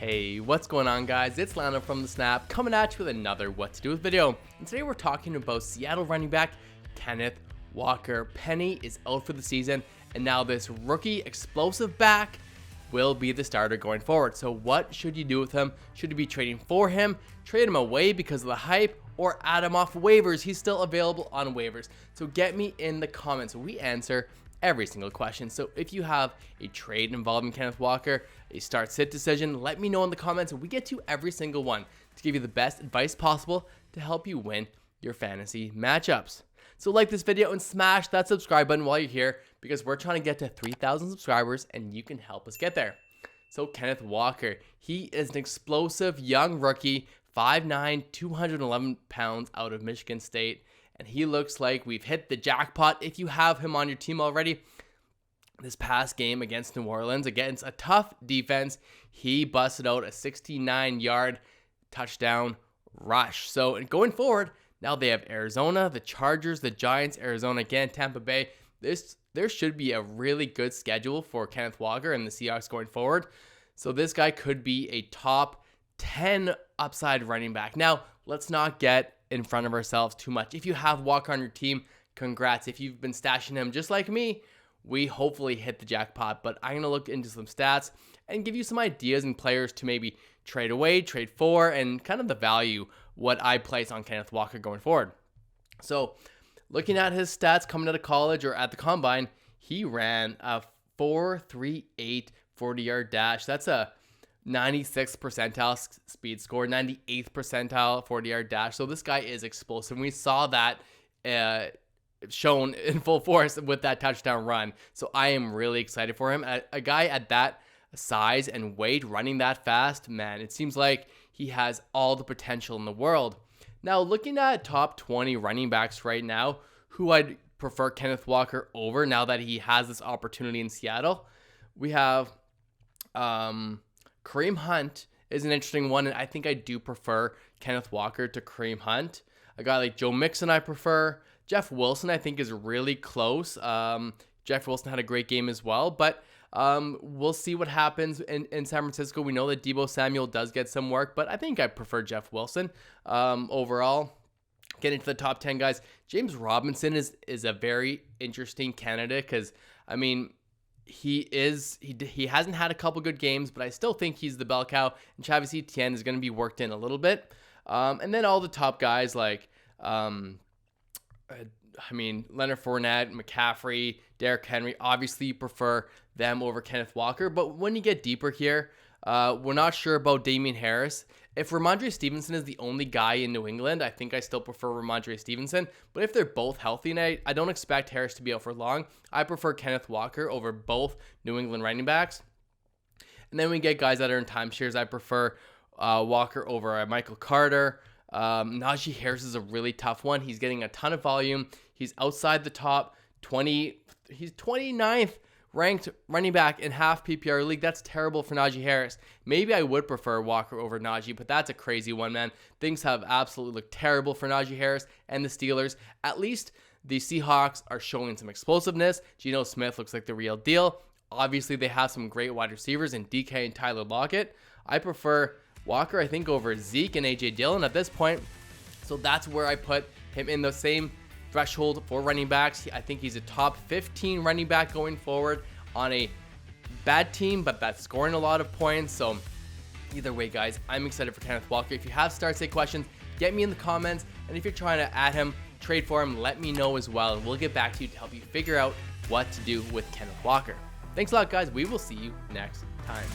Hey, what's going on, guys? It's Lando from The Snap coming at you with another What to Do With video. And today we're talking about Seattle running back Kenneth Walker. Penny is out for the season, and now this rookie explosive back will be the starter going forward. So what should you do with him? Should you be trading for him, trade him away because of the hype, or add him off waivers? He's still available on waivers. So get me in the comments. We answer every single question. So if you have a trade involving Kenneth Walker, a start-sit decision, let me know in the comments, and we get to every single one to give you the best advice possible to help you win your fantasy matchups. So like this video and smash that subscribe button while you're here, because we're trying to get to 3,000 subscribers and you can help us get there. So Kenneth Walker, he is an explosive young rookie, 5'9", 211 pounds out of Michigan State. And he looks like we've hit the jackpot if you have him on your team already. This past game against New Orleans, against a tough defense, he busted out a 69-yard touchdown rush. So going forward, now they have Arizona, the Chargers, the Giants, Arizona again, Tampa Bay. There should be a really good schedule for Kenneth Walker and the Seahawks going forward. So this guy could be a top 10 upside running back. Now, let's not get in front of ourselves too much. If you have Walker on your team, congrats. If you've been stashing him just like me, we hopefully hit the jackpot. But I'm going to look into some stats and give you some ideas and players to maybe trade away, trade for, and kind of the value, what I place on Kenneth Walker going forward. So looking at his stats coming out of college or at the combine, he ran a 4.38 40-yard dash. That's a 96th percentile speed score, 98th percentile 40-yard dash. So this guy is explosive. We saw that shown in full force with that touchdown run. So I am really excited for him. A guy at that size and weight running that fast, man, it seems like he has all the potential in the world. Now, looking at top 20 running backs right now, who I'd prefer Kenneth Walker over now that he has this opportunity in Seattle, we have Kareem Hunt is an interesting one, and I think I do prefer Kenneth Walker to Kareem Hunt. A guy like Joe Mixon I prefer. Jeff Wilson I think is really close. Jeff Wilson had a great game as well, but we'll see what happens in San Francisco. We know that Deebo Samuel does get some work, but I think I prefer Jeff Wilson overall. Getting to the top 10 guys, James Robinson is a very interesting candidate because, I mean, he hasn't had a couple good games, but I still think he's the bell cow, and Travis Etienne is going to be worked in a little bit. And then all the top guys like, Leonard Fournette, McCaffrey, Derrick Henry, obviously you prefer them over Kenneth Walker. But when you get deeper here, we're not sure about Naji Harris. If Ramondre Stevenson is the only guy in New England, I think I still prefer Ramondre Stevenson. But if they're both healthy, and I don't expect Harris to be out for long, I prefer Kenneth Walker over both New England running backs. And then we get guys that are in timeshares. I prefer Walker over Michael Carter. Naji Harris is a really tough one. He's getting a ton of volume. He's outside the top 20. He's 29th ranked running back in half PPR league. That's terrible for Naji Harris. Maybe I would prefer Walker over Naji, but that's a crazy one, man. Things have absolutely looked terrible for Naji Harris and the Steelers. At least the Seahawks are showing some explosiveness. Geno Smith looks like the real deal. Obviously, they have some great wide receivers in DK and Tyler Lockett. I prefer Walker, I think, over Zeke and A.J. Dillon at this point. So that's where I put him in the same threshold for running backs. I think he's a top 15 running back going forward on a bad team, but that's scoring a lot of points. So either way, guys, I'm excited for Kenneth Walker. If you have start-sit questions, get me in the comments. And if you're trying to add him, trade for him, let me know as well. And we'll get back to you to help you figure out what to do with Kenneth Walker. Thanks a lot, guys. We will see you next time.